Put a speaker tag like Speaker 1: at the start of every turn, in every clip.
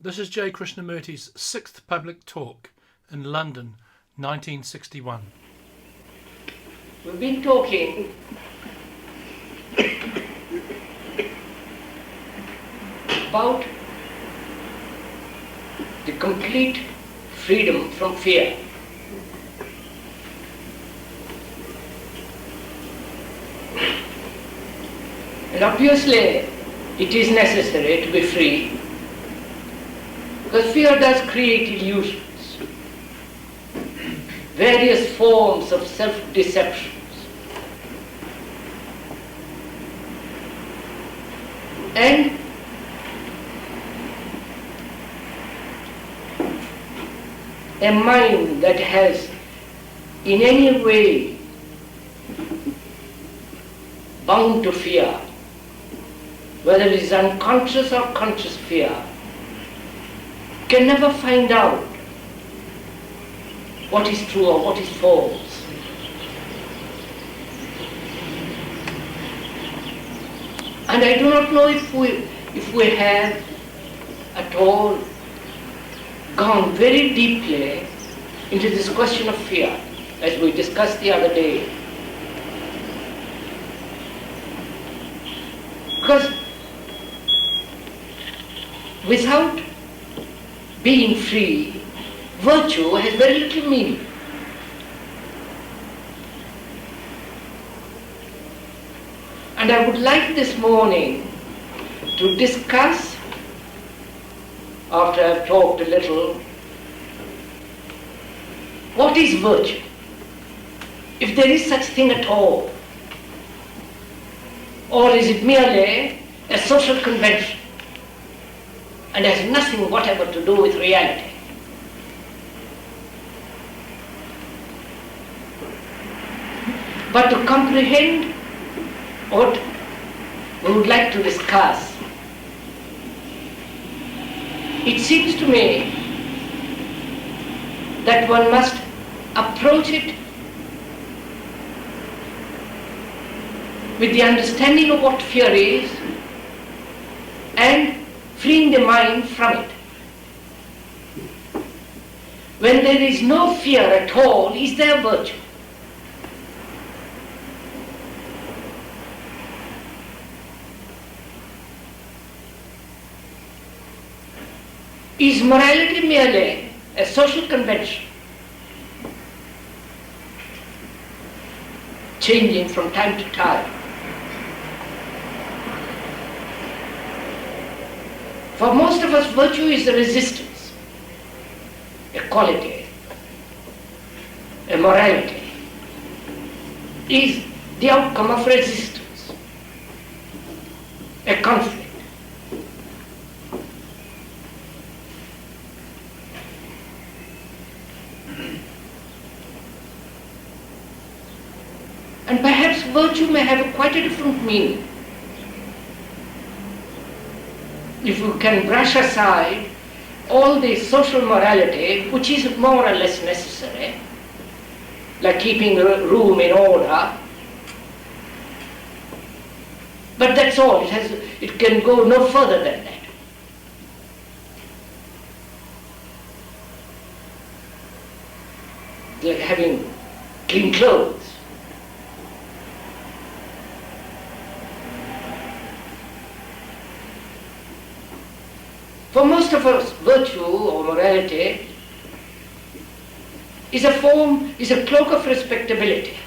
Speaker 1: This is J. Krishnamurti's sixth public talk in London, 1961.
Speaker 2: We've been talking about the complete freedom from fear. And obviously, it is necessary to be free, because fear does create illusions, various forms of self-deceptions. And a mind that has in any way bound to fear, whether it is unconscious or conscious fear, can never find out what is true or what is false. And I do not know if we have at all gone very deeply into this question of fear, as we discussed the other day. Because without being free, virtue has very little meaning. And I would like this morning to discuss, after I've talked a little, what is virtue, if there is such thing at all, or is it merely a social convention and has nothing whatever to do with reality. But to comprehend what we would like to discuss, it seems to me that one must approach it with the understanding of what fear is and freeing the mind from it. When there is no fear at all, is there virtue? Is morality merely a social convention, changing from time to time? For most of us, virtue is a resistance, a quality, a morality, is the outcome of resistance, a conflict. And perhaps virtue may have quite a different meaning if we can brush aside all the social morality which is more or less necessary, like keeping the room in order. But that's all. It can go no further than that. Like having clean clothes. For most of us, virtue or morality is a cloak of respectability.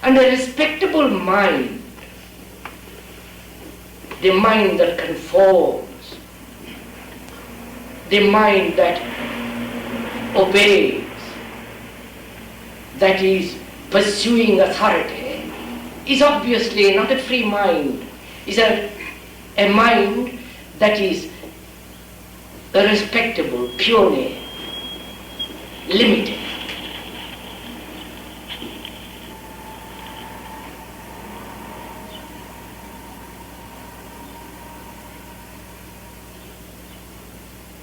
Speaker 2: And a respectable mind, the mind that conforms, the mind that obeys, that is pursuing authority, is obviously not a free mind, is a mind that is respectable, purely limited.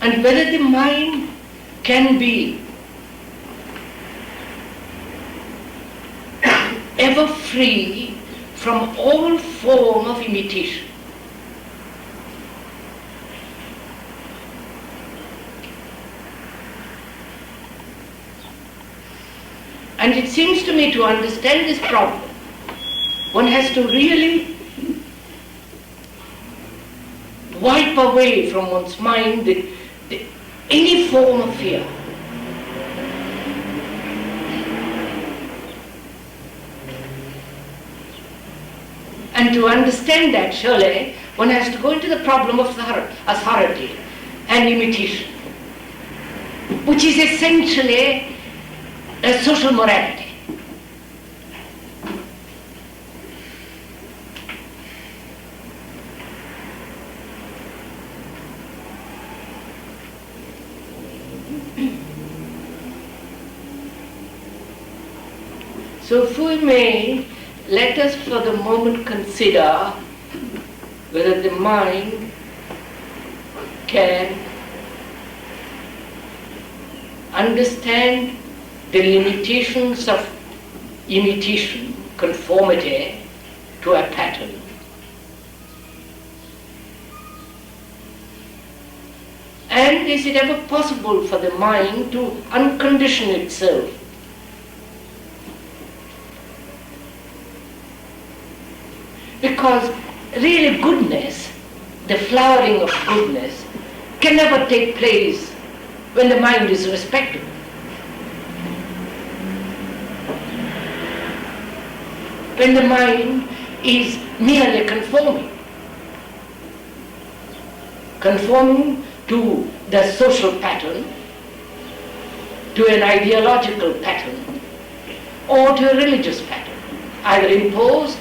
Speaker 2: And whether the mind can be ever free from all form of imitation, And it seems to me to understand this problem, one has to really wipe away from one's mind any form of fear. And to understand that, surely, one has to go into the problem of authority and imitation, which is essentially a social morality. So if we may, let us for the moment consider whether the mind can understand the limitations of imitation, conformity to a pattern. And is it ever possible for the mind to uncondition itself? Because really goodness, the flowering of goodness, can never take place when the mind is respectable. When the mind is merely conforming to the social pattern, to an ideological pattern, or to a religious pattern, either imposed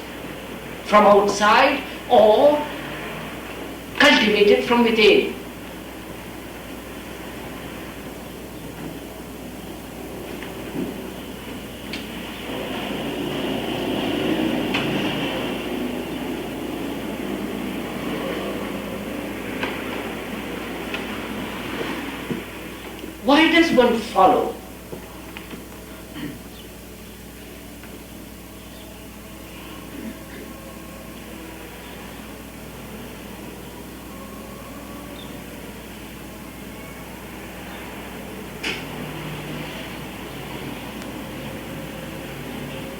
Speaker 2: from outside or cultivated from within. Why does one follow?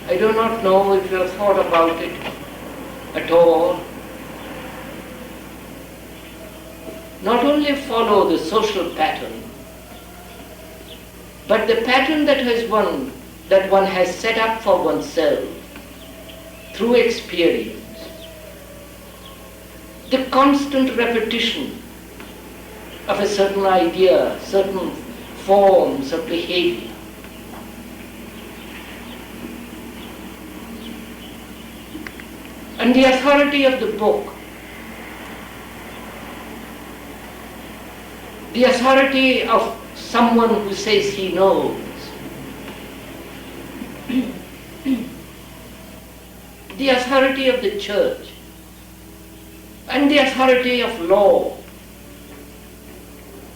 Speaker 2: I do not know if you have thought about it at all. Not only follow the social pattern, but the pattern that one has set up for oneself through experience, the constant repetition of a certain idea, certain forms of behavior. And the authority of the book, the authority of someone who says he knows, the authority of the church, and the authority of law.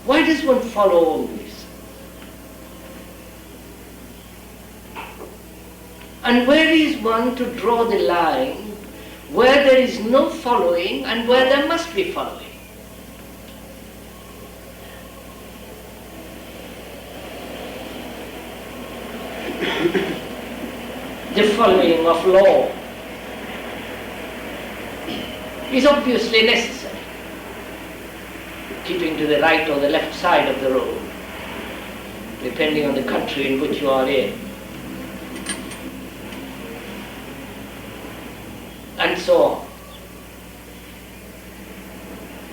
Speaker 2: Why does one follow all this? And where is one to draw the line where there is no following and where there must be following? The following of law is obviously necessary, keeping to the right or the left side of the road, depending on the country in which you are in, and so on.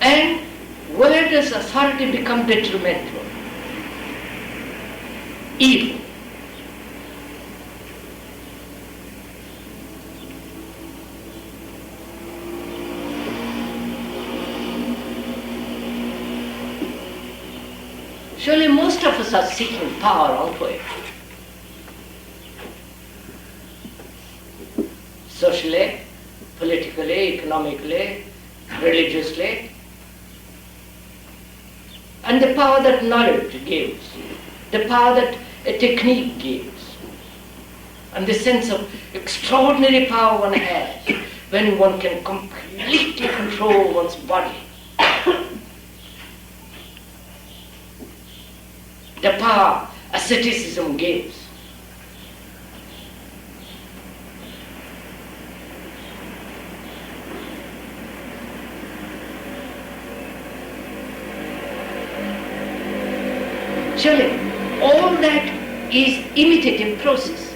Speaker 2: And where does authority become detrimental? Evil. Surely most of us are seeking power, aren't we? Socially, politically, economically, religiously. And the power that knowledge gives, the power that a technique gives, and the sense of extraordinary power one has when one can completely control one's body. The power asceticism gives, Surely, all that is imitative process.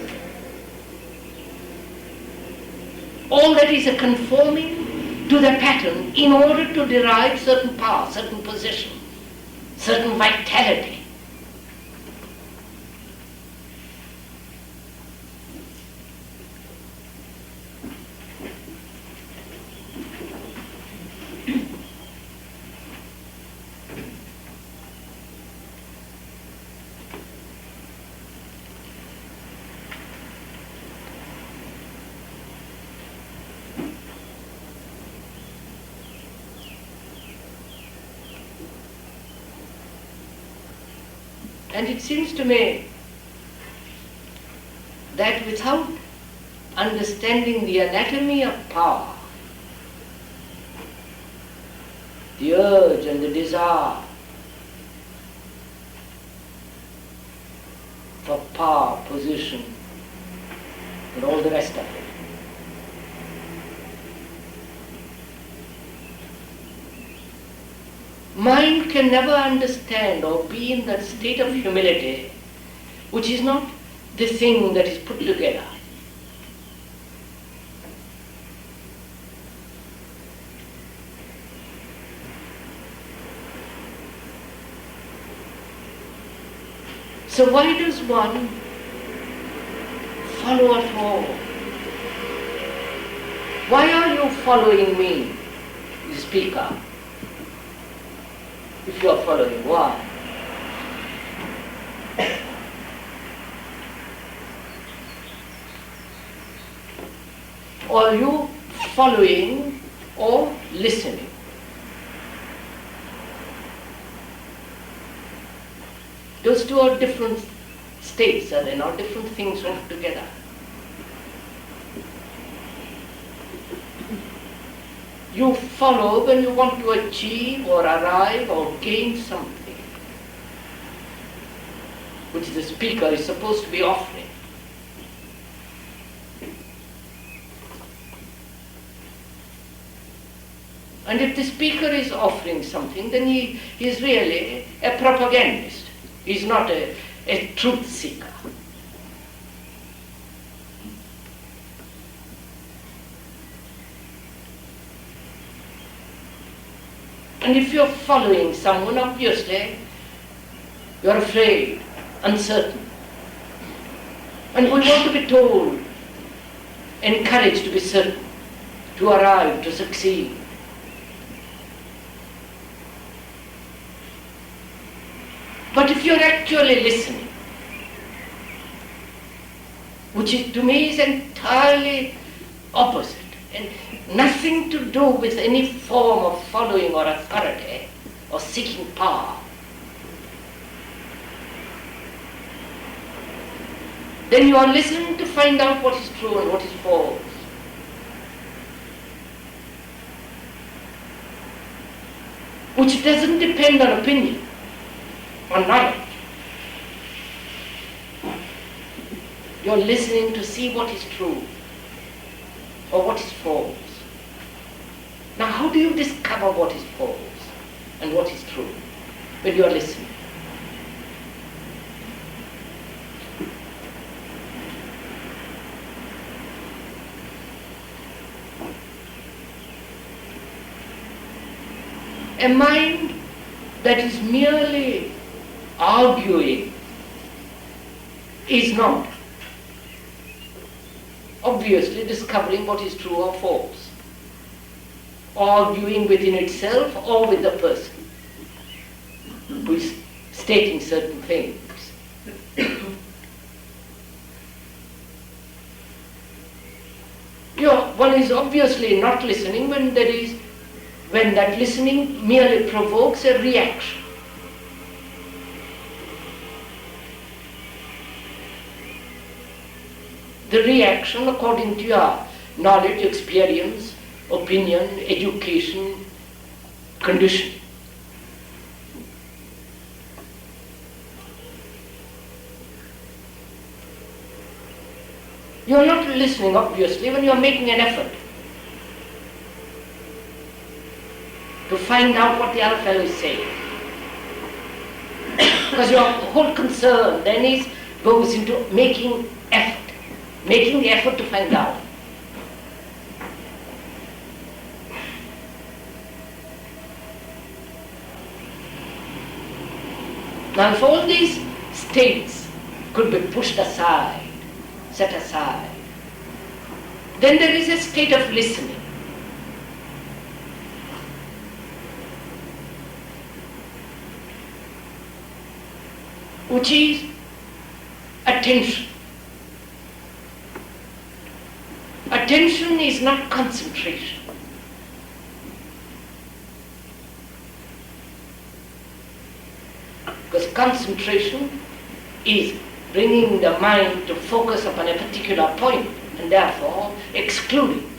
Speaker 2: All that is a conforming to the pattern in order to derive certain power, certain possession, certain vitality. And it seems to me that without understanding the anatomy of power, the urge and the desire for power, position, and all the rest of it, mind can never understand or be in that state of humility which is not the thing that is put together. So why does one follow at all? Why are you following me, the speaker? If you are following, why? Or are you following or listening? Those two are different states, are they not? Different things altogether. You follow when you want to achieve or arrive or gain something which the speaker is supposed to be offering. And if the speaker is offering something, then he is really a propagandist. He is not a truth seeker. And if you're following someone, obviously, you're afraid, uncertain. And we want to be told, encouraged to be certain, to arrive, to succeed. But if you're actually listening, which is, to me is entirely opposite, and nothing to do with any form of following or authority or seeking power, then you are listening to find out what is true and what is false. Which doesn't depend on opinion, on knowledge. You're listening to see what is true or what is false. Now, how do you discover what is false and what is true when you are listening? A mind that is merely arguing is not obviously discovering what is true or false, arguing within itself or with the person who is stating certain things. One is obviously not listening when that listening merely provokes a reaction. The reaction according to your knowledge, experience, opinion, education, condition. You are not listening, obviously, when you are making an effort to find out what the other fellow is saying. Because your whole concern then goes into making the effort to find out. Now if all these states could be pushed aside, set aside, then there is a state of listening. Which is attention. Attention is not concentration. Because concentration is bringing the mind to focus upon a particular point and therefore excluding.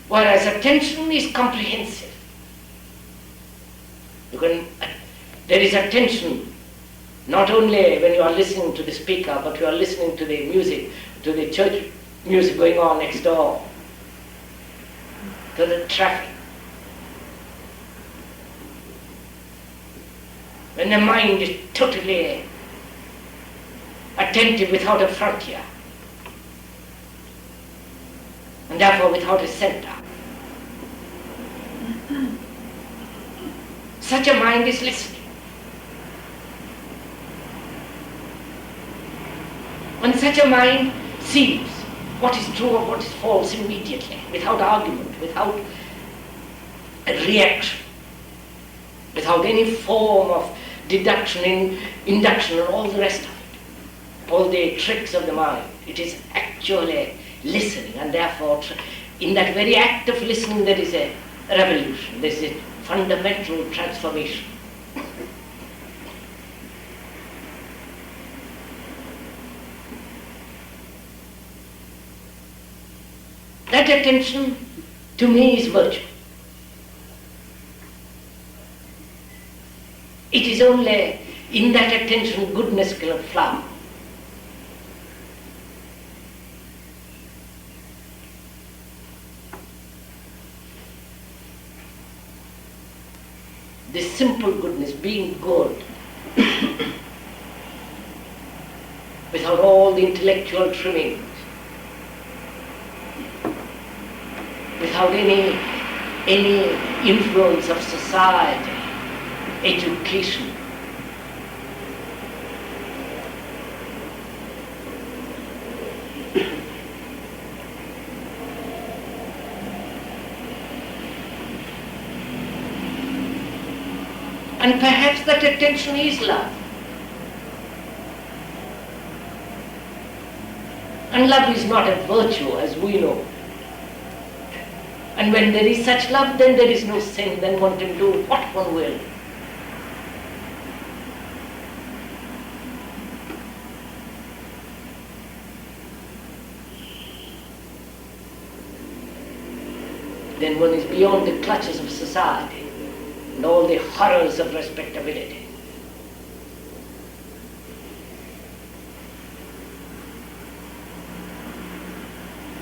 Speaker 2: Whereas attention is comprehensive. There is attention not only when you are listening to the speaker, but you are listening to the music, to the church music going on next door, to the traffic. When the mind is totally attentive without a frontier, and therefore without a center, such a mind is listening. When such a mind sees what is true or what is false immediately, without argument, without a reaction, without any form of deduction, induction, and all the rest of it, all the tricks of the mind, it is actually listening, and therefore in that very act of listening there is a revolution, there is a fundamental transformation. That attention to me is virtue. It is only in that attention goodness can flower. This simple goodness, being good, without all the intellectual trimmings, without any influence of society, education. And perhaps that attention is love. And love is not a virtue, as we know. And when there is such love, then there is no sin, then one can do what one will. Then one is beyond the clutches of society and all the horrors of respectability.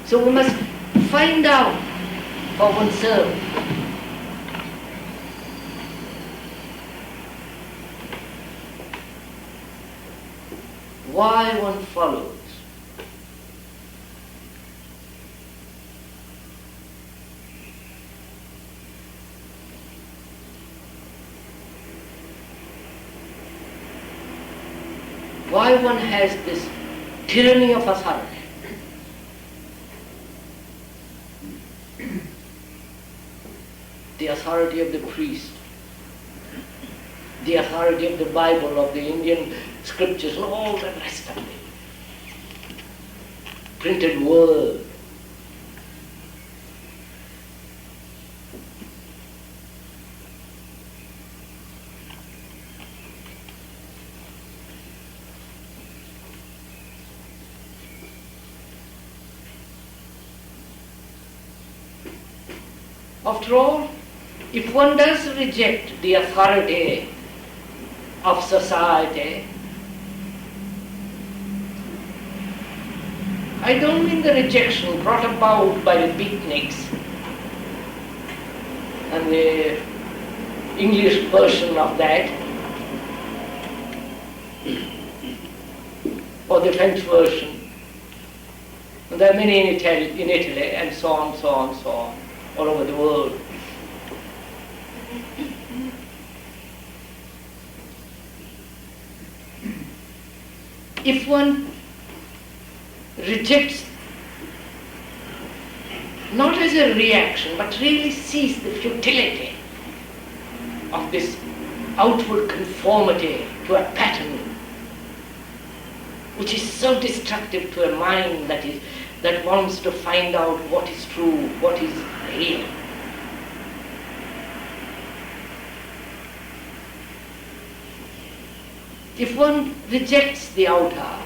Speaker 2: So we must find out for oneself why one follows. Why one has this tyranny of authority. The authority of the priest, the authority of the Bible, of the Indian scriptures, and all the rest of it. Printed word. After all, if one does reject the authority of society, I don't mean the rejection brought about by the beatniks and the English version of that, or the French version. And there are many in Italy, and so on, so on, so on, all over the world. If one rejects, not as a reaction, but really sees the futility of this outward conformity to a pattern, which is so destructive to a mind that wants to find out what is true, what is real. If one rejects the outer,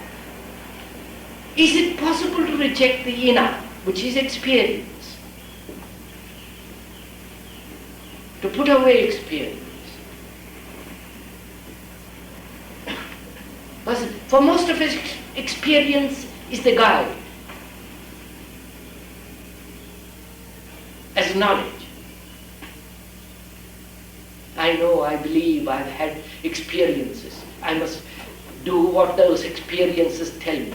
Speaker 2: is it possible to reject the inner, which is experience? To put away experience. But for most of us, experience is the guide as knowledge. I know, I believe, I've had experiences. I must do what those experiences tell me.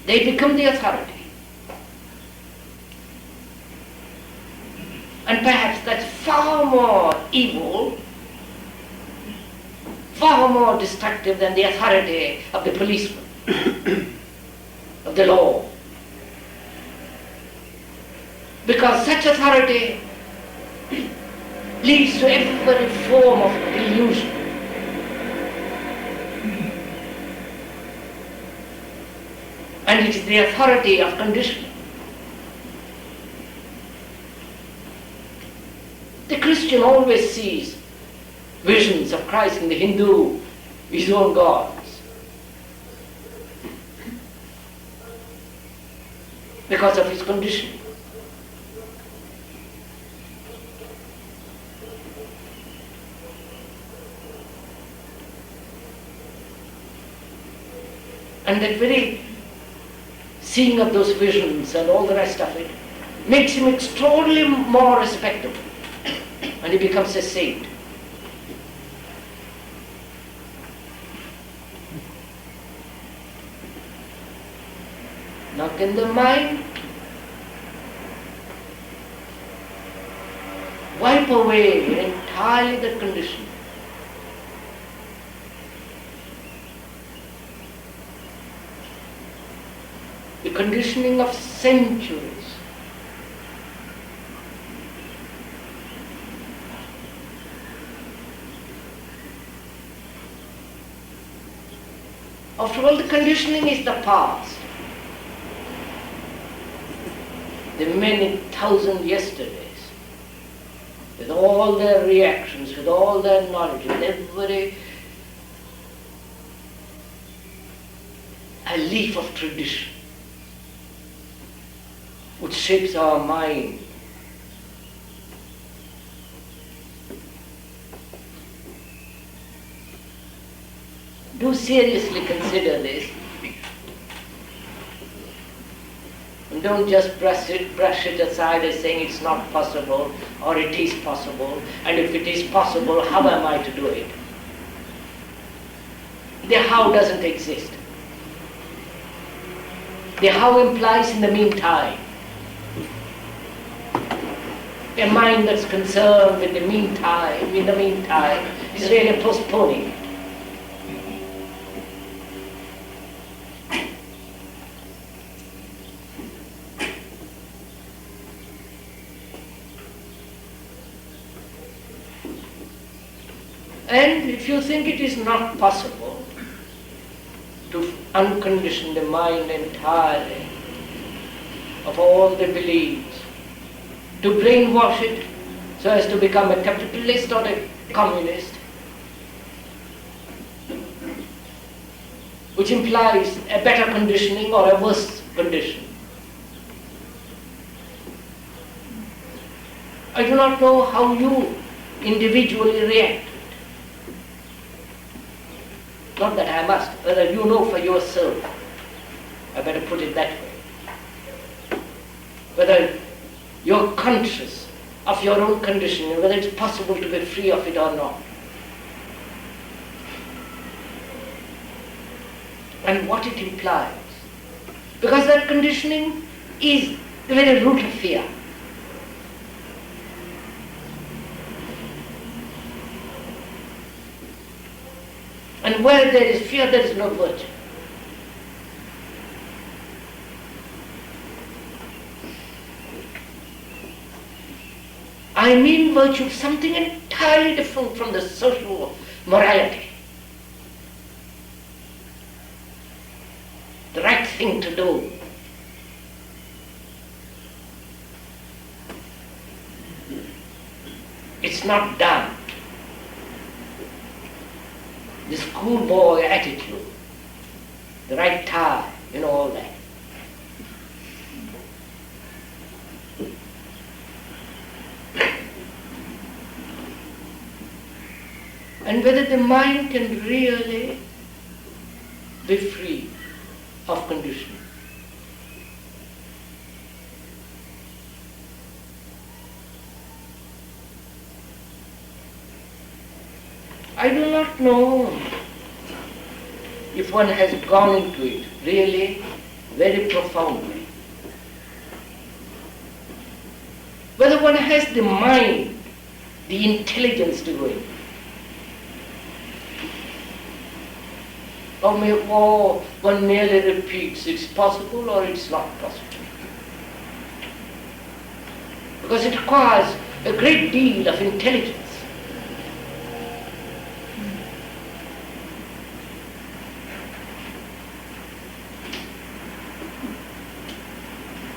Speaker 2: They become the authority. And perhaps that's far more evil, far more destructive than the authority of the policeman, of the law. Because such authority leads to every form of delusion. And it is the authority of conditioning. The Christian always sees visions of Christ, in the Hindu, his own gods, because of his conditioning. And that very seeing of those visions and all the rest of it makes him extraordinarily more respectable, and he becomes a saint. Now can the mind wipe away entirely the condition? The conditioning of centuries. After all, the conditioning is the past. The many thousand yesterdays, with all their reactions, with all their knowledge, with every a leaf of tradition which shapes our mind. Do seriously consider this. And don't just brush it aside as saying it's not possible or it is possible, and if it is possible, how am I to do it? The how doesn't exist. The how implies in the meantime. A mind that's concerned with the meantime, in the meantime, is really postponing it. And if you think it is not possible to uncondition the mind entirely of all the beliefs, to brainwash it so as to become a capitalist or a communist, which implies a better conditioning or a worse condition. I do not know how you individually react. Not that I must, whether you know for yourself. I better put it that way. Whether you're conscious of your own conditioning, whether it's possible to be free of it or not. And what it implies. Because that conditioning is the very root of fear. And where there is fear, there is no virtue. I mean virtue, something entirely different from the social morality. The right thing to do. It's not done. The schoolboy attitude, the right tie, all that. And whether the mind can really be free of conditioning. I do not know if one has gone into it really very profoundly. Whether one has the mind, the intelligence to go in. Or one merely repeats it's possible or it's not possible. Because it requires a great deal of intelligence.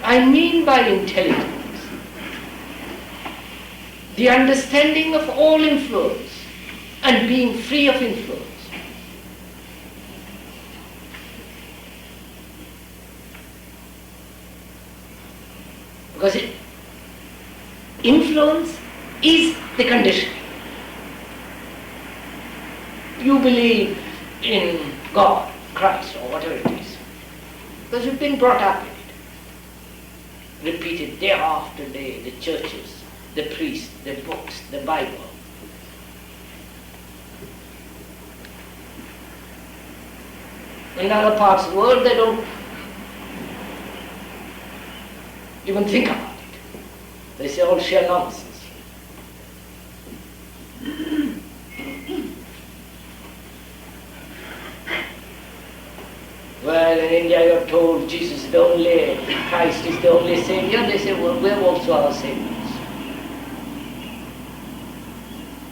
Speaker 2: I mean by intelligence the understanding of all influence and being free of influence. Because influence is the condition. You believe in God, Christ, or whatever it is, because you've been brought up in it. Repeated day after day, the churches, the priests, the books, the Bible. In other parts of the world, they don't even think about it. They say all sheer nonsense. Well, in India you're told Jesus is the only, Christ is the only Savior. They say, well, we're also our Saviors.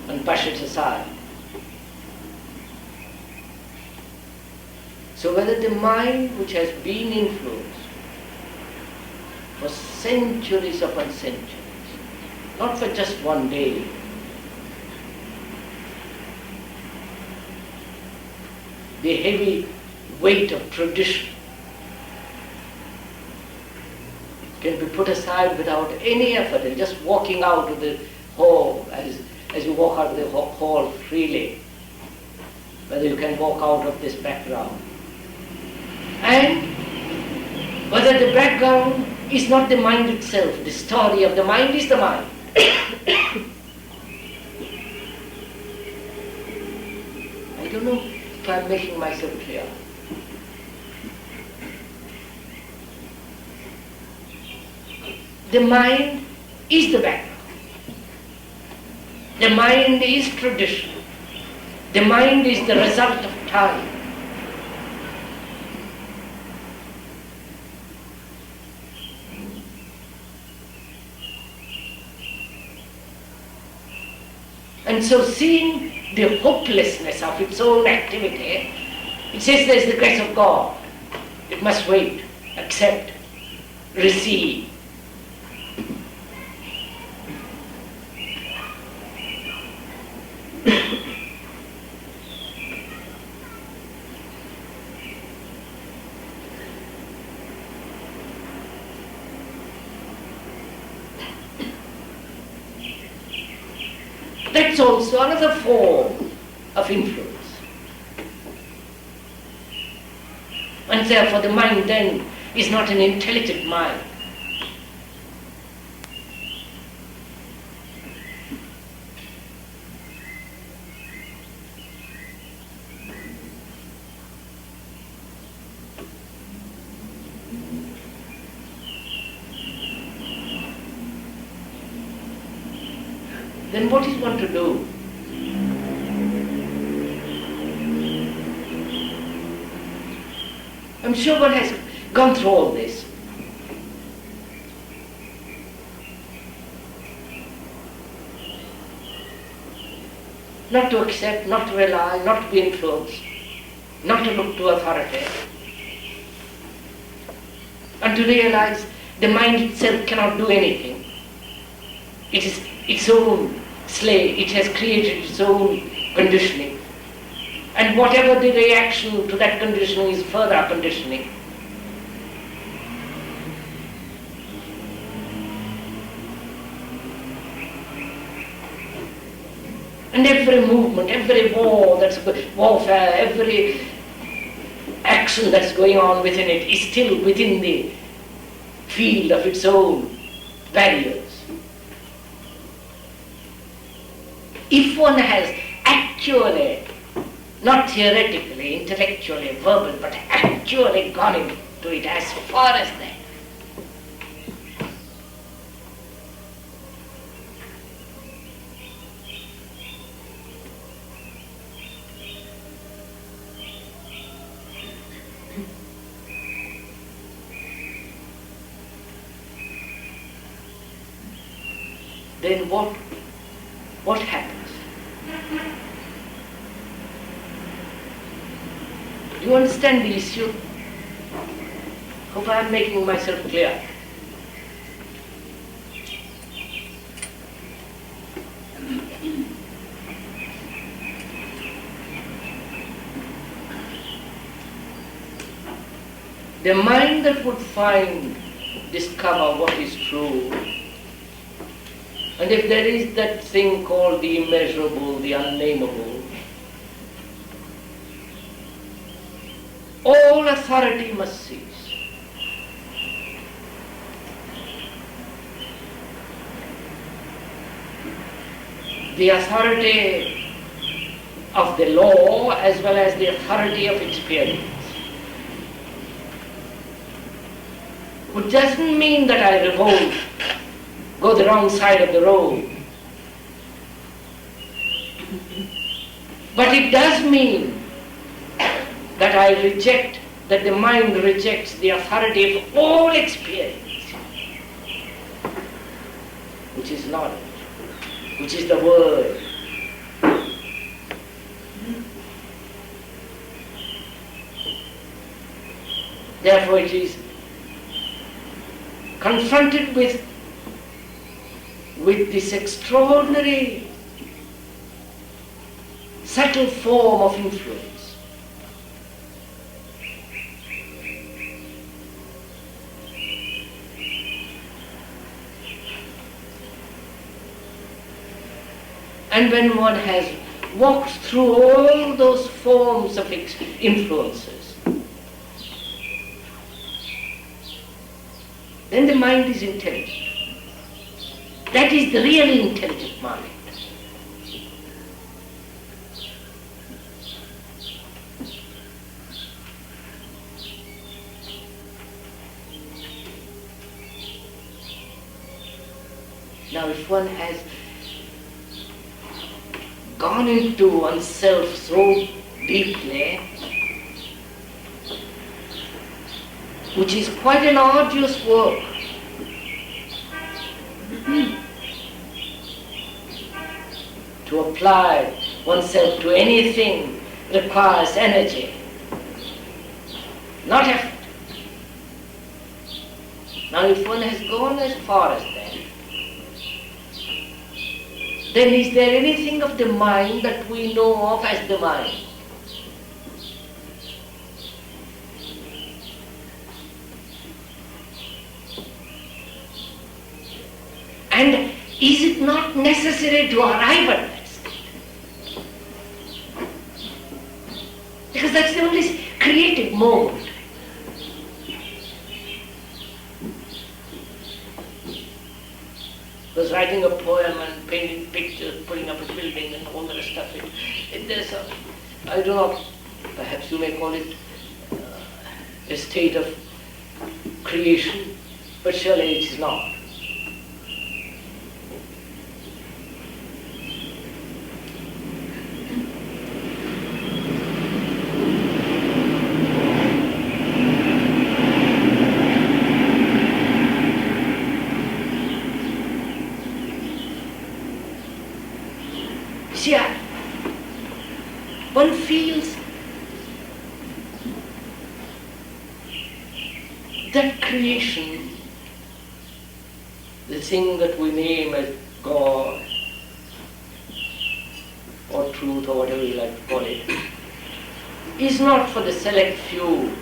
Speaker 2: And push it aside. So whether the mind which has been influenced for centuries upon centuries, not for just one day, the heavy weight of tradition can be put aside without any effort, and just walking out of the hall, as you walk out of the hall freely, whether you can walk out of this background. And whether the background is not the mind itself, the story of the mind is the mind. I don't know if I'm making myself clear. The mind is the background. The mind is tradition. The mind is the result of time. And so seeing the hopelessness of its own activity, it says there is the grace of God. It must wait, accept, receive. That's also another form of influence. And therefore the mind then is not an intelligent mind. then what is one to do? I'm sure one has gone through all this. Not to accept, not to rely, not to be influenced, not to look to authority, and to realize the mind itself cannot do anything. It is its own slave, it has created its own conditioning. And whatever the reaction to that conditioning is further conditioning. And every movement, every warfare, every action that's going on within it is still within the field of its own barriers. If one has actually, not theoretically, intellectually, verbal, but actually gone into it as far as that, then what happens? Do you understand the issue? Hope I am making myself clear. The mind that would discover what is true, and if there is that thing called the immeasurable, the unnameable, all authority must cease. The authority of the law as well as the authority of experience. Which doesn't mean that I revolt, go the wrong side of the road. But it does mean that I reject, that the mind rejects the authority of all experience, which is knowledge, which is the word. Therefore it is confronted with this extraordinary subtle form of influence. And when one has walked through all those forms of influences, then the mind is intelligent. That is the really intelligent mind. Now if one has gone into oneself so deeply, which is quite an arduous work, to apply oneself to anything requires energy, not effort. Now if one has gone as far as that, then is there anything of the mind that we know of as the mind? And is it not necessary to arrive at that state? Because that's the only creative moment. Was writing a poem and painting pictures, putting up a building and all the rest of it. There's a, I do not, perhaps you may call it a state of creation, but surely it is not. See, one feels that creation, the thing that we name as God or truth or whatever you like to call it, is not for the select few,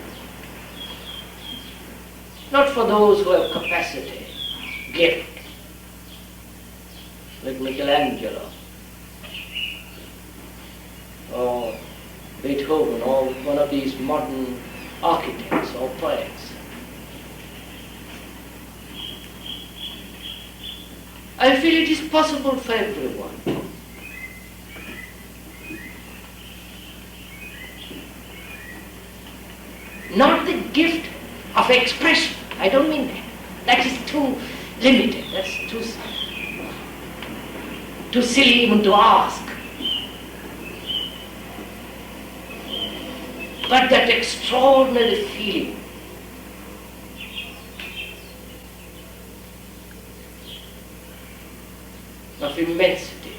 Speaker 2: not for those who have capacity, gift, like Michelangelo or Beethoven or one of these modern architects or poets. I feel it is possible for everyone. Not the gift of expression. I don't mean that. That is too limited. That's too silly even to ask. But that extraordinary feeling of immensity.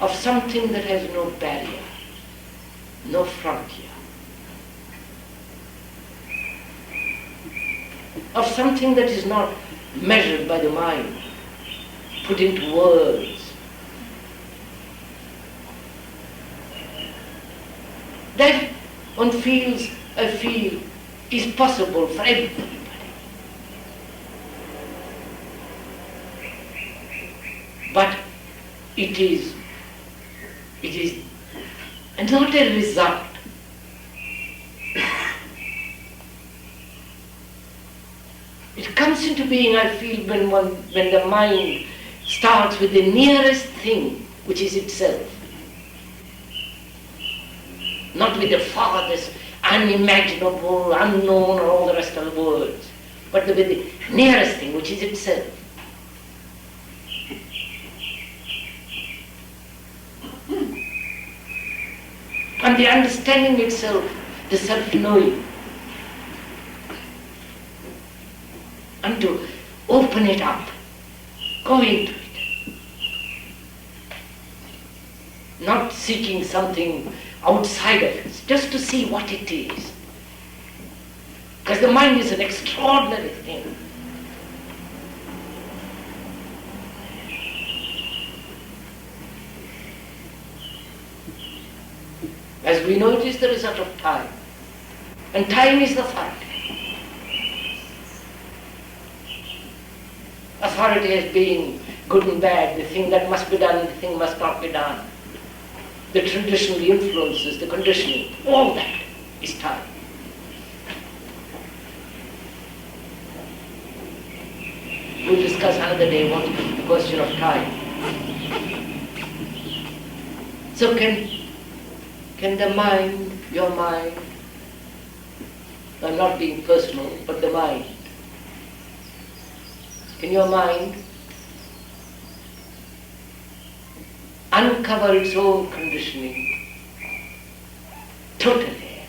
Speaker 2: Of something that has no barrier, no frontier. Of something that is not measured by the mind, put into words. That one feels, I feel, is possible for everybody. But it is not a result. It comes into being, I feel, when the mind starts with the nearest thing, which is itself. Not with the farthest, unimaginable, unknown, or all the rest of the words, but with the nearest thing, which is itself. And the understanding itself, the self-knowing, and to open it up, go into it. Not seeking something outside of it, just to see what it is. Because the mind is an extraordinary thing. As we know, it is the result of time. And time is the fact. Authority as being good and bad, the thing that must be done, the thing must not be done. The tradition, the influences, the conditioning, all that is time. We'll discuss another day what the question of time. So can the mind, your mind, not being personal, but the mind, can your mind uncover its own conditioning totally,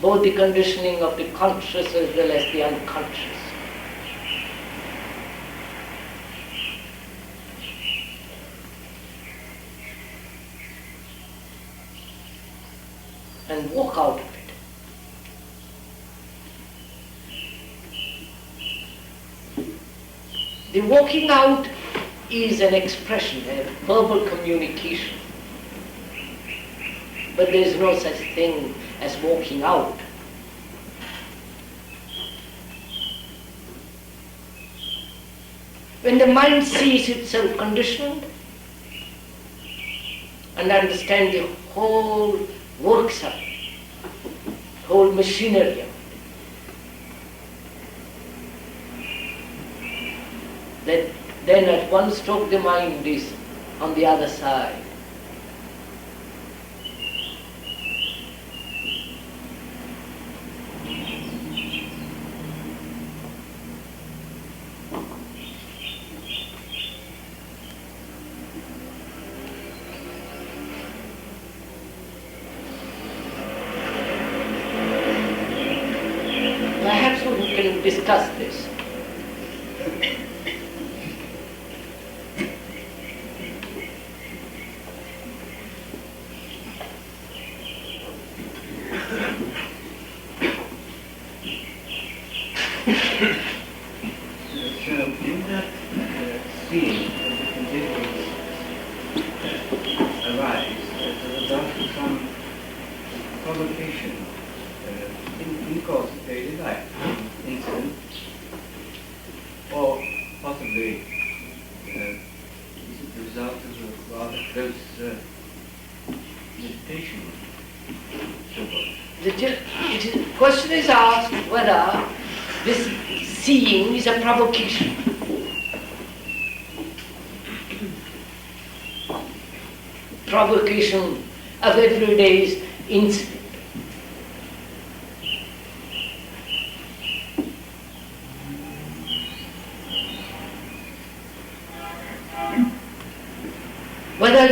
Speaker 2: both the conditioning of the conscious as well as the unconscious? And walk out of it. The walking out is an expression, a verbal communication. But there is no such thing as walking out. When the mind sees itself conditioned and understands the whole works of it, whole machinery of it, then at one stroke the mind is on the other side. discuss this.
Speaker 3: So in that scene, the conditions arise as a result of some provocation in the course of daily life, incident, or possibly is it the result of a rather close meditation? So what?
Speaker 2: The question is asked whether this seeing is a provocation. Provocation of everyday's incident. Whether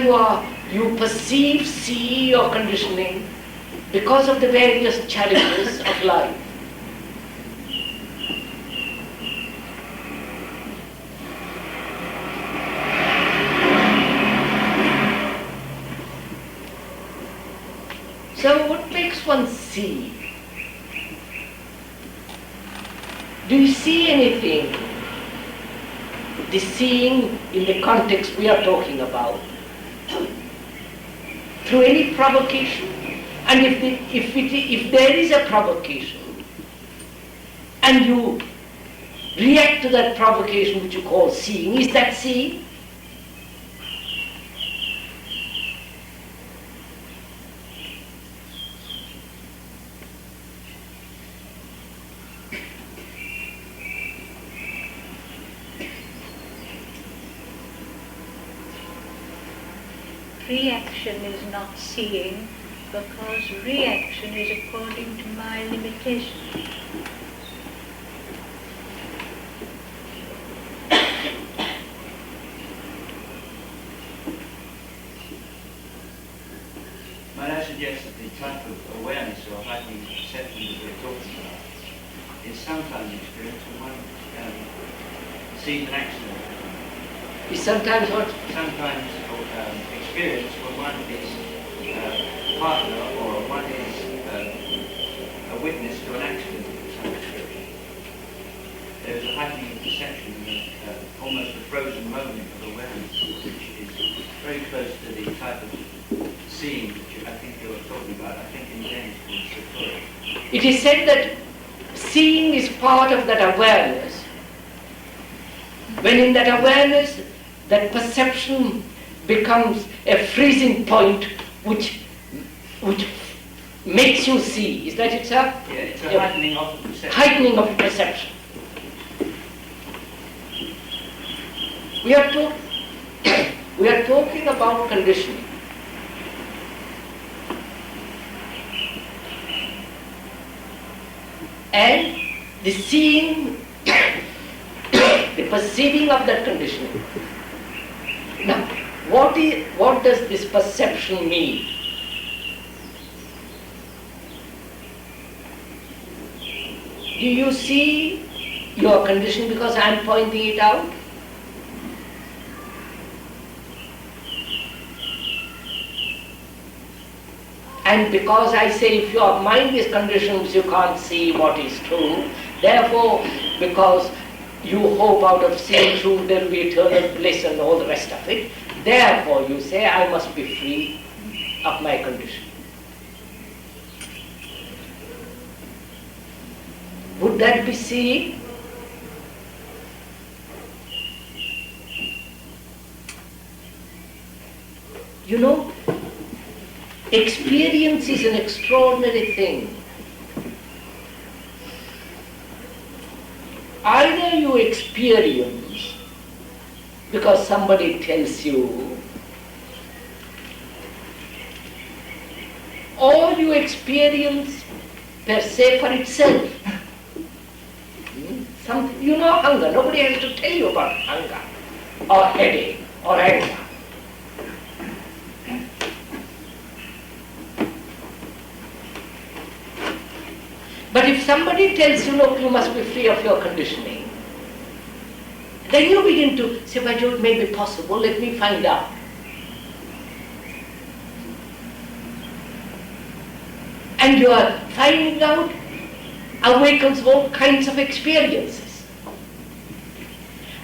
Speaker 2: you perceive, see your conditioning because of the various challenges of life. So what makes one see? Do you see anything? The seeing in the context we are talking about, through any provocation? And if there is a provocation, and you react to that provocation which you call seeing, is that seeing?
Speaker 4: Reaction is not seeing, because reaction is according to my limitation.
Speaker 3: Might I suggest that the type of awareness or heightened perception that we're talking about is sometimes experienced when one sees an accident.
Speaker 2: Is sometimes what?
Speaker 3: Sometimes experience when one is partner or one is a witness to an accident of some description. There's a heightening of perception, almost a frozen moment of awareness, which is very close to the type of seeing that I think you were talking about. I think in James called Satori.
Speaker 2: It is said that seeing is part of that awareness. When in that awareness, that perception becomes a freezing point which makes you see. Is that it, sir?
Speaker 3: Yeah, it's a heightening of the perception.
Speaker 2: Heightening of perception. We are talking about conditioning. And the seeing, the perceiving of that conditioning. Now, what does this perception mean? Do you see your condition because I am pointing it out? And because I say if your mind is conditioned, you can't see what is true. Therefore, because you hope out of seeing truth there will be eternal bliss and all the rest of it, therefore you say I must be free of my condition. Would that be seeing? You know, experience is an extraordinary thing. Either you experience because somebody tells you, or you experience per se for itself. Something, you know hunger, nobody has to tell you about hunger, or headache, or anger. But if somebody tells you, look, you must be free of your conditioning, then you begin to say, by Jove, it may be possible, let me find out. And your finding out awakens all kinds of experiences.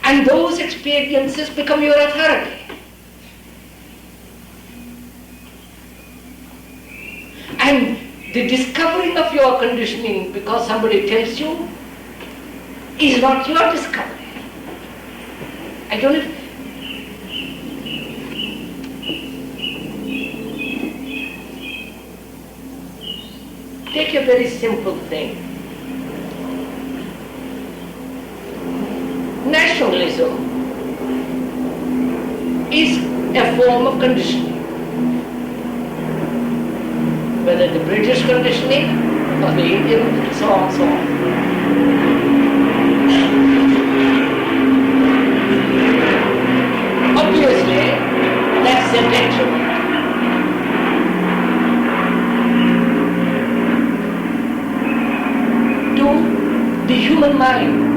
Speaker 2: And those experiences become your authority. And the discovering of your conditioning because somebody tells you is not your discovery. I don't know. Take a very simple thing. Nationalism is a form of conditioning. Whether the British conditioning or the Indian, so on, so on. Obviously, that's a detriment. To the human mind.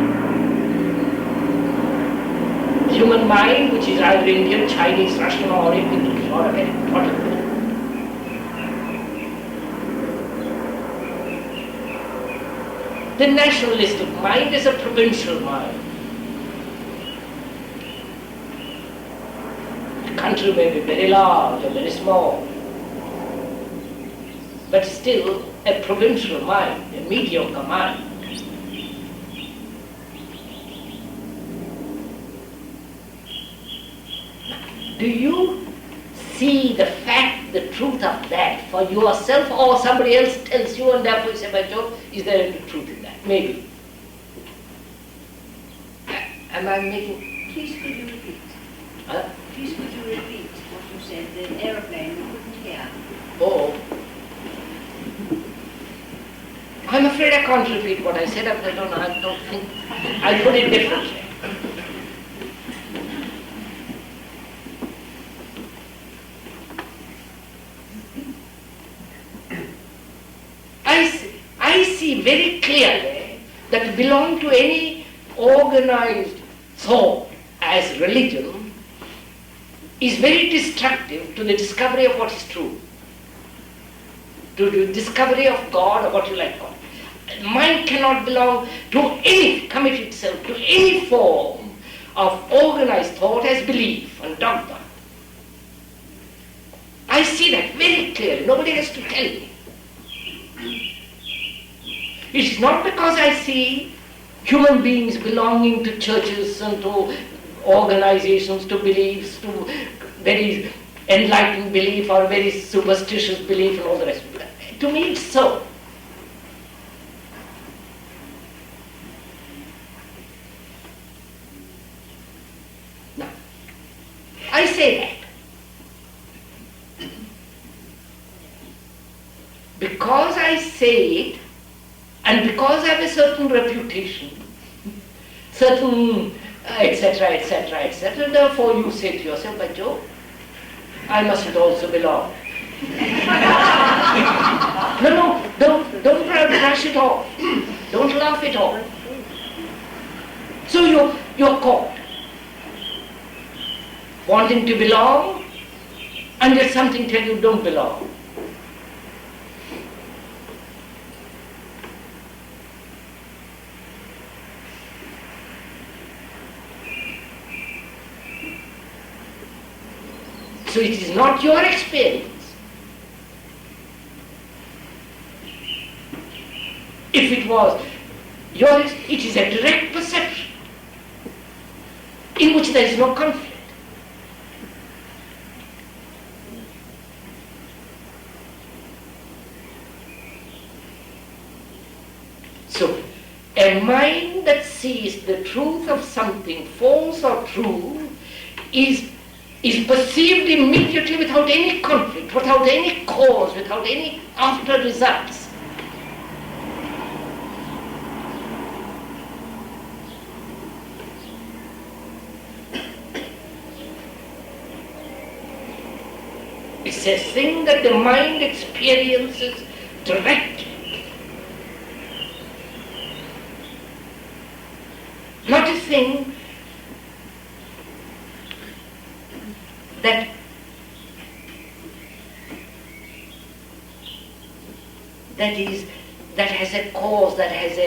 Speaker 2: Human mind, which is either Indian, Chinese, Russian, or Indian, or American, whatever. The nationalistic mind is a provincial mind. The country may be very large or very small, but still a provincial mind, a mediocre mind. Do you see the fact, the truth of that for yourself, or somebody else tells you and therefore you say, by Jove, is there any truth in that? Maybe. Am I making...
Speaker 5: Please could you repeat?
Speaker 2: Huh?
Speaker 5: Please could you repeat what you said? The aeroplane, we couldn't hear.
Speaker 2: Oh. I'm afraid I can't repeat what I said. I don't think... I'll put it differently. I see very clearly that belong to any organized thought as religion is very destructive to the discovery of what is true, to the discovery of God or what you like God. Mind cannot belong to any, commit itself to any form of organized thought as belief and dogma. I see that very clearly. Nobody has to tell me. It is not because I see human beings belonging to churches and to organizations, to beliefs, to very enlightened belief or very superstitious belief and all the rest. To me it's so. Now, I say that because I say it, and because I have a certain reputation, certain etc., etc., etc., therefore you say to yourself, by Jove, I mustn't also belong. No, don't brush it off. Don't laugh it off. So you're caught, wanting to belong, and yet something tells you don't belong. So it is not your experience. If it was yours, it is a direct perception in which there is no conflict. So, a mind that sees the truth of something, false or true, is perceived immediately without any conflict, without any cause, without any after results. It's a thing that the mind experiences directly. not a thing that has a cause, that has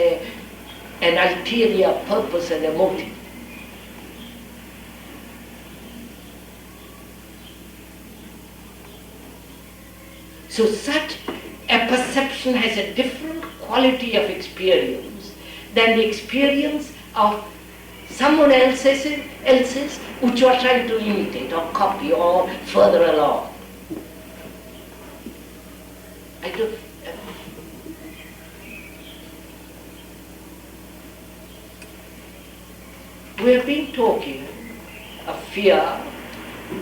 Speaker 2: an ulterior purpose and a motive. So such a perception has a different quality of experience than the experience of someone else's which you are trying to imitate or copy or further along. We have been talking of fear,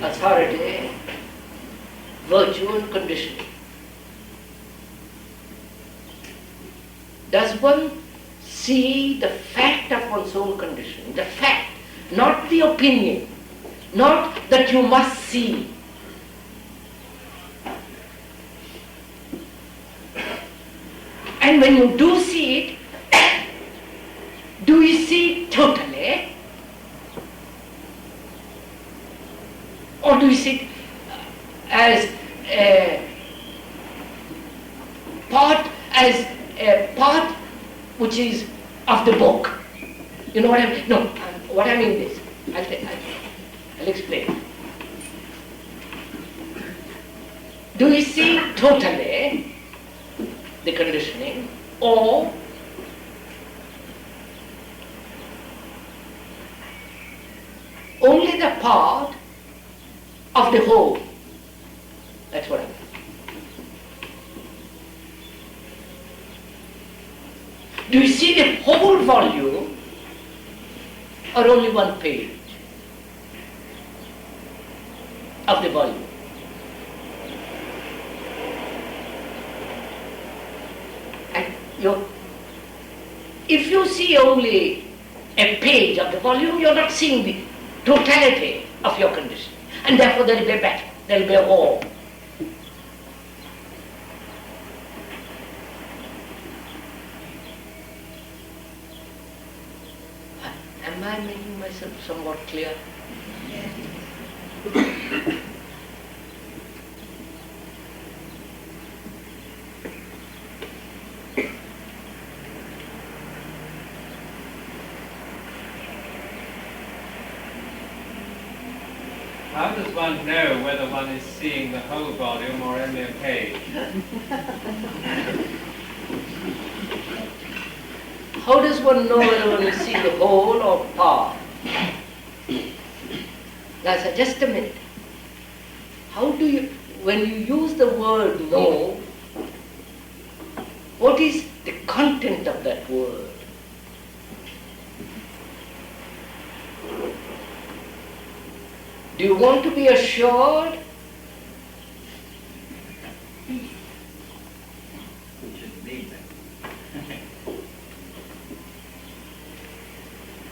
Speaker 2: authority, virtue and conditioning. Does one see the fact of one's own conditioning, the fact, not the opinion, not that you must see? And when you do see it, do you see it totally? Or do you see it as a part which is of the book? You know what I mean? No, what I mean is, I'll explain. Do you see totally the conditioning, or only the part of the whole? That's what I mean. Do you see the whole volume or only one page of the volume? And if you see only a page of the volume, you're not seeing the totality of your condition. And therefore there will be a battle, there will be a war. Am I making myself somewhat clear?
Speaker 6: How does one know whether one is seeing the whole volume or only a page?
Speaker 2: How does one know whether one is seeing the whole or part? Now, sir, just a minute. How do you, when you use the word know, what is the content of that word? Do you want to be assured?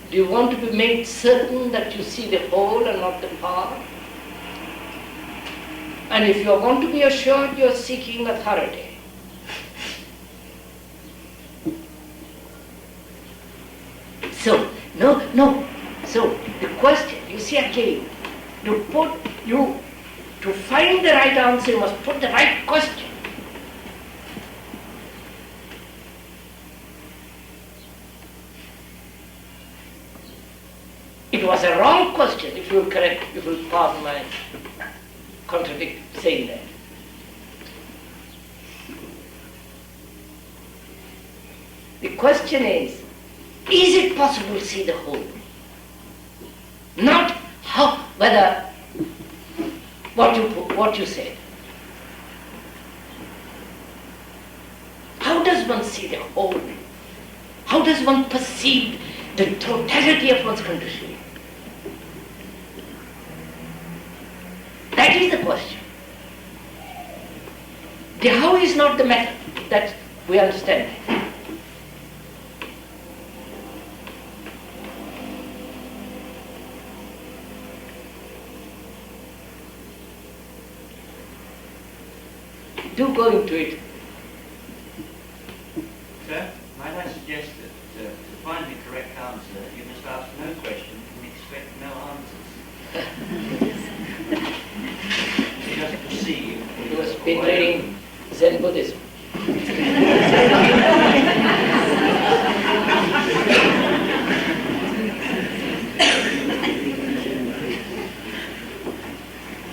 Speaker 2: Do you want to be made certain that you see the whole and not the part? And if you want to be assured, you are seeking authority. So, no. So, the question, you see again, to find the right answer, you must put the right question. It was a wrong question, if you will correct, if you will pardon my contradict saying that. The question is it possible to see the whole? Not how, whether, what you said. How does one see the whole? How does one perceive the totality of one's conditioning? That is the question. The how is not the method, that we understand. Do go into it.
Speaker 3: Sir, might I suggest that to find the correct answer, you must ask
Speaker 2: been reading Zen Buddhism.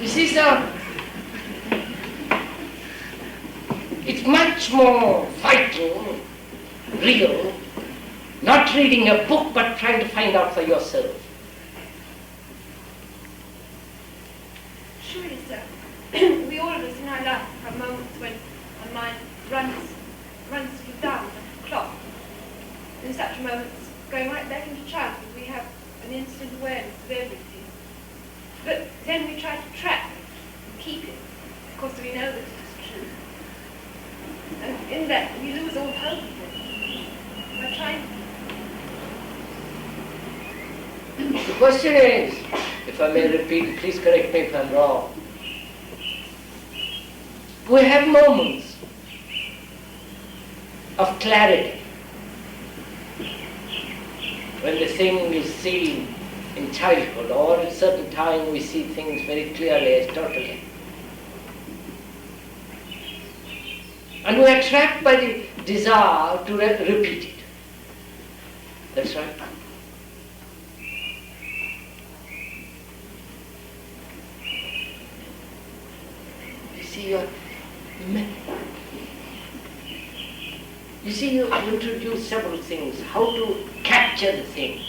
Speaker 2: You see, sir, it's much more vital, real, not reading a book but trying to find out for yourself.
Speaker 7: Surely, sir, we all of us in our life have moments when our mind runs sort of down like a clock. In such moments, going right back into childhood, we have an instant awareness of everything. But then we try to track it, and keep it, because we know that it is true. And in that, we lose all hope of it. We're trying.
Speaker 2: The question is, if I may repeat, please correct me if I'm wrong. We have moments of clarity when the thing we see in childhood or at a certain time we see things very clearly as totally. And we are trapped by the desire to repeat it. That's right. You see, you introduce several things. How to capture the thing,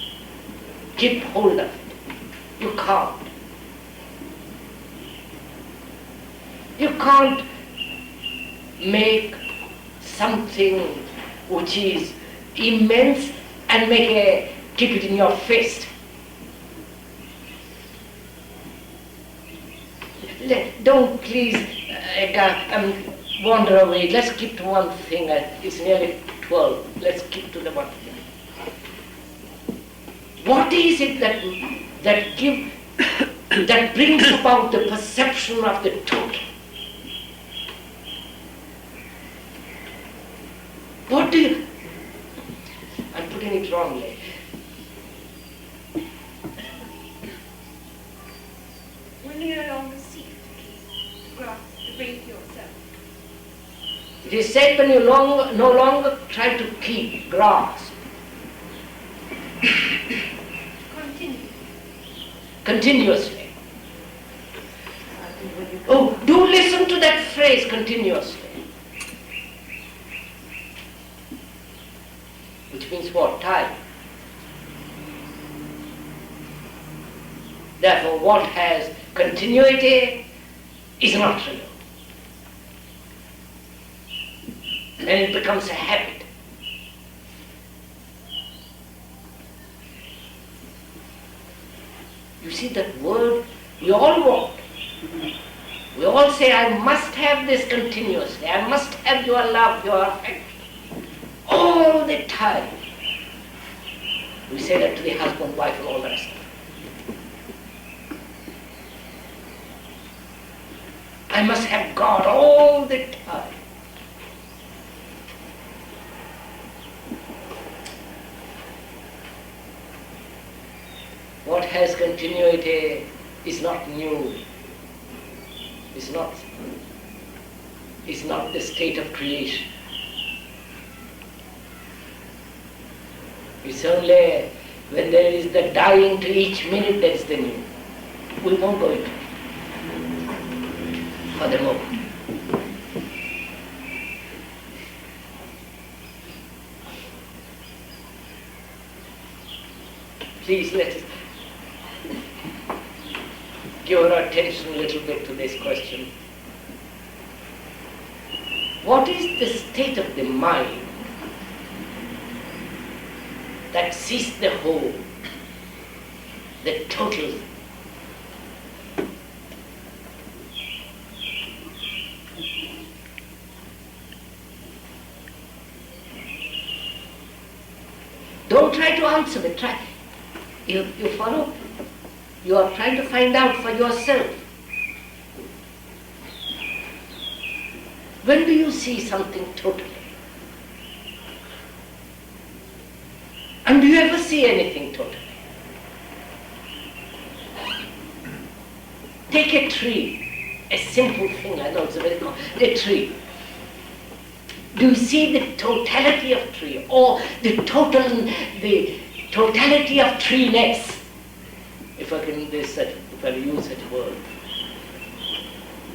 Speaker 2: keep hold of it. You can't. You can't make something which is immense and keep it in your fist. Don't please wander away. Let's keep to one thing. It's nearly 12. Let's keep to the one thing. What is it that brings about the perception of the total? What do you... I'm putting it wrongly.
Speaker 7: When you no longer seek to grasp, to bring to yourself.
Speaker 2: It is said when you no longer try to keep, grasp.
Speaker 7: Continue.
Speaker 2: Continuously. Oh, do listen to that phrase, continuously. Which means what? Time. Therefore, what has continuity is not real. And it becomes a habit. You see that word we all want. We all say, I must have this continuously. I must have your love, your affection. All the time. We say that to the husband, wife, and all the rest of it. I must have God all the time. What has continuity is not new. Is not the state of creation. It's only when there is the dying to each minute that is the new. We won't go into it for the moment. Please let us give our attention a little bit to this question. What is the state of the mind that sees the whole, the total? Don't try to answer me. Try. You follow? You are trying to find out for yourself. When do you see something totally? And do you ever see anything totally? Take a tree, a simple thing, I know it's a very a tree. Do you see the totality of tree, or the totality of treeness, if I can use such a word?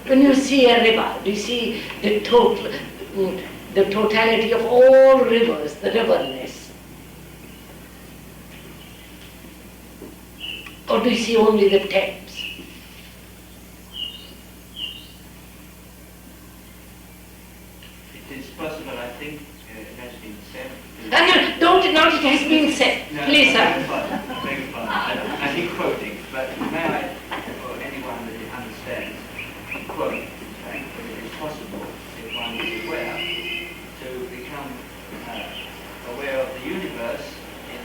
Speaker 2: When you see a river, do you see the totality of all rivers, the riverness? Or do you see only the Thames?
Speaker 3: It is possible, I think, it has been said.
Speaker 2: Not it has been said.
Speaker 3: No,
Speaker 2: Please, sir.
Speaker 3: I beg your pardon. I think quoting, but may I, for anyone that understands, quote, in fact, that it is possible, if one is aware, to become aware of the universe in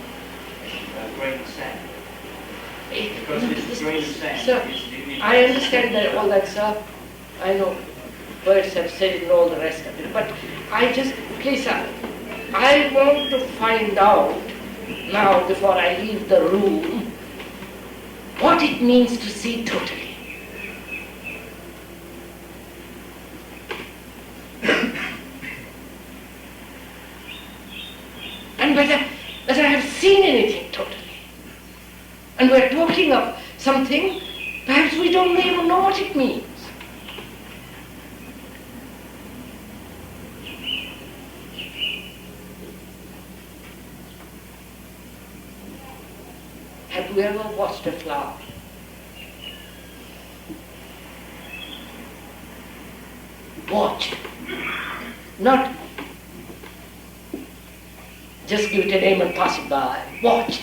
Speaker 3: a grain of sand. Because this grain of sand
Speaker 2: Sir,
Speaker 3: is the universe.
Speaker 2: I understand that all that, sir. I know birds have said it and all the rest of it, but please, sir, I want to find out now, before I leave the room, what it means to see totally. And whether I have seen anything totally. And we're talking of something, perhaps we don't even know what it means. Have you ever watched a flower? Watched. Not just give it a name and pass it by. Watched.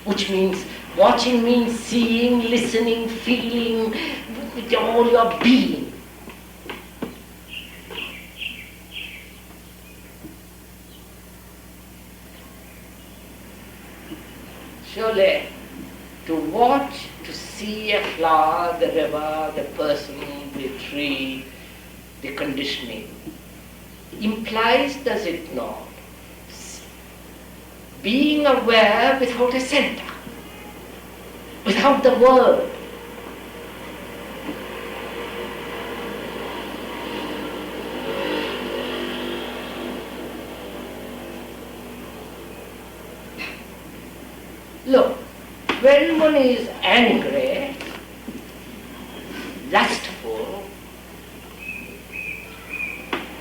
Speaker 2: Which means, watching means seeing, listening, feeling, with all your being. Surely, to watch, to see a flower, the river, the person, the tree, the conditioning, implies, does it not, being aware without a center, without the word. Look, when one is angry, lustful,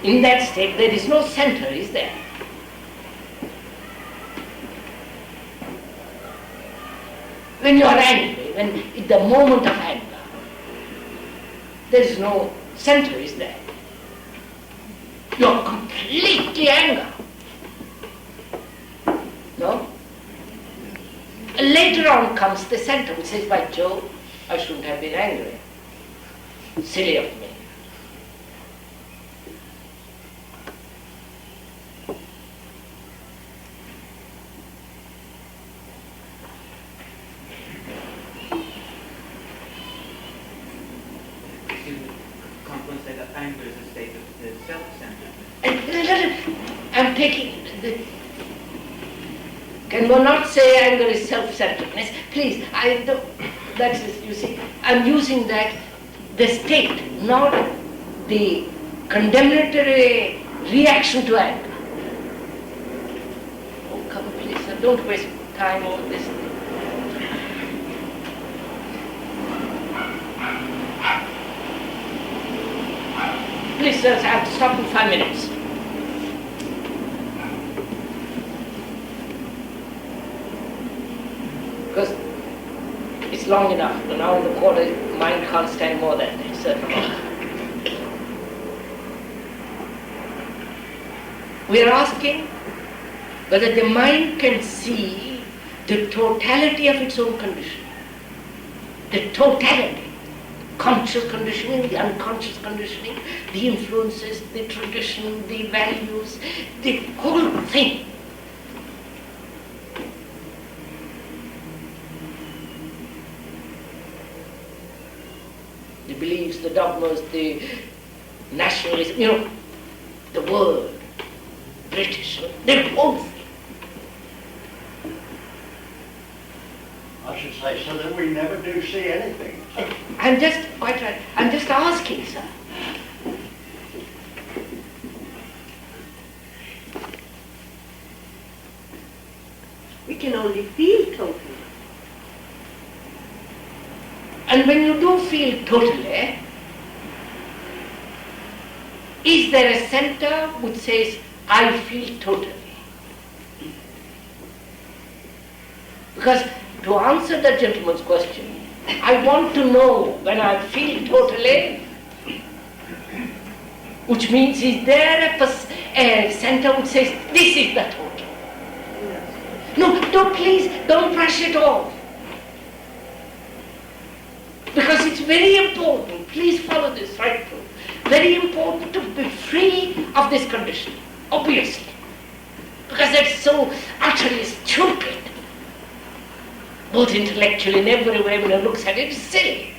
Speaker 2: in that state there is no center, is there? When you are angry, when in the moment of anger, there is no center, is there? You are completely angry. No? Later on comes the center which says, by Jove, I shouldn't have been angry. Silly of me.
Speaker 3: Can't say that anger is a state of self-centeredness.
Speaker 2: I'm taking the... Can one not say anger is self-centeredness? Please, that is, you see, I'm using that, the state, not the condemnatory reaction to anger. Oh, come, please, sir, don't waste time on this. Please, sir, I have to stop in 5 minutes. Because it's long enough. Now in the quarter, mind can't stand more than a certain amount. We are asking whether the mind can see the totality of its own condition. The totality. Conscious conditioning, the unconscious conditioning, the influences, the tradition, the values, the whole thing. The beliefs, the dogmas, the nationalism, the word, British, the whole thing.
Speaker 8: I should say, so that we never do see anything.
Speaker 2: I'm just, quite right, I'm just asking, sir.
Speaker 9: We can only feel totally.
Speaker 2: And when you do feel totally, is there a center which says, I feel totally? Because to answer the gentleman's question, I want to know when I feel totally, which means is there a center which says, this is the total? No, don't please, don't brush it off. Because it's very important, please follow this right through, very important to be free of this condition, obviously. Because it's so utterly stupid. Both intellectually and every way when one looks at it, it's silly.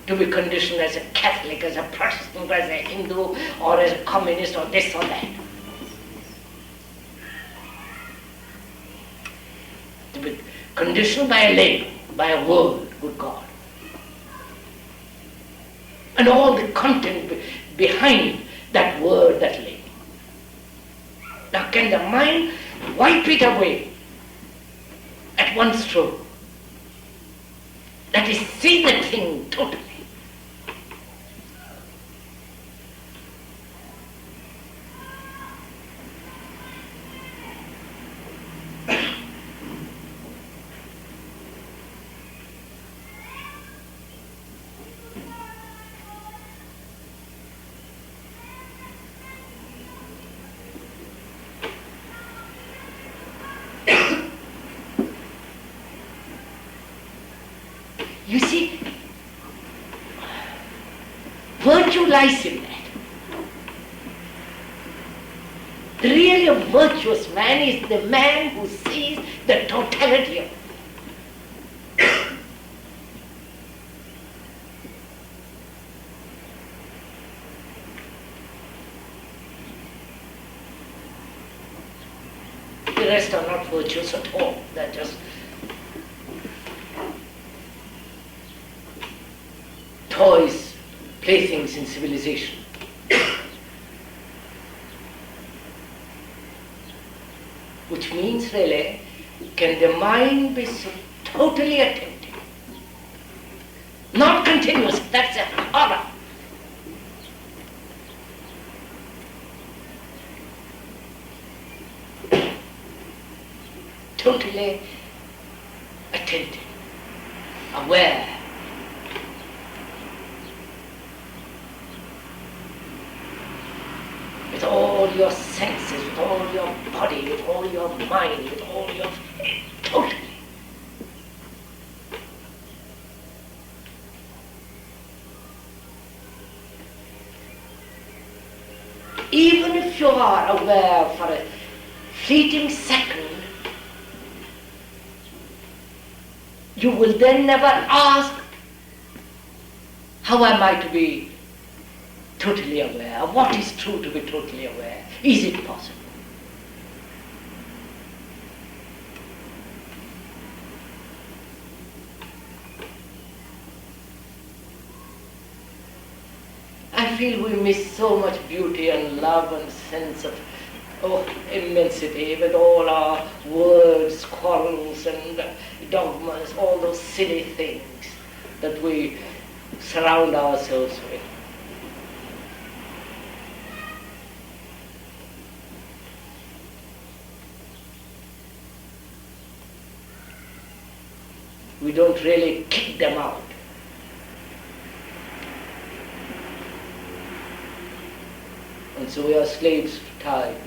Speaker 2: To be conditioned as a Catholic, as a Protestant, as a Hindu, or as a communist, or this or that. To be conditioned by a label, by a word, good God. And all the content behind that word, that label. Now can the mind wipe it away at one stroke? That is, see the thing totally. You see, virtue lies in that. The really virtuous man is the man who sees the totality of it. The rest are not virtuous at all. They're just toys, playthings in civilization. Which means really, can the mind be so totally attentive? Not continuous, that's a horror. Totally attentive, aware. With all your senses, with all your body, with all your mind, with all your... totally. Even if you are aware for a fleeting second, you will then never ask, how am I to be totally aware? What is true to be totally aware? Is it possible? I feel we miss so much beauty and love and sense of immensity with all our words, quarrels and dogmas, all those silly things that we surround ourselves with. We don't really kick them out. And so we are slaves to time.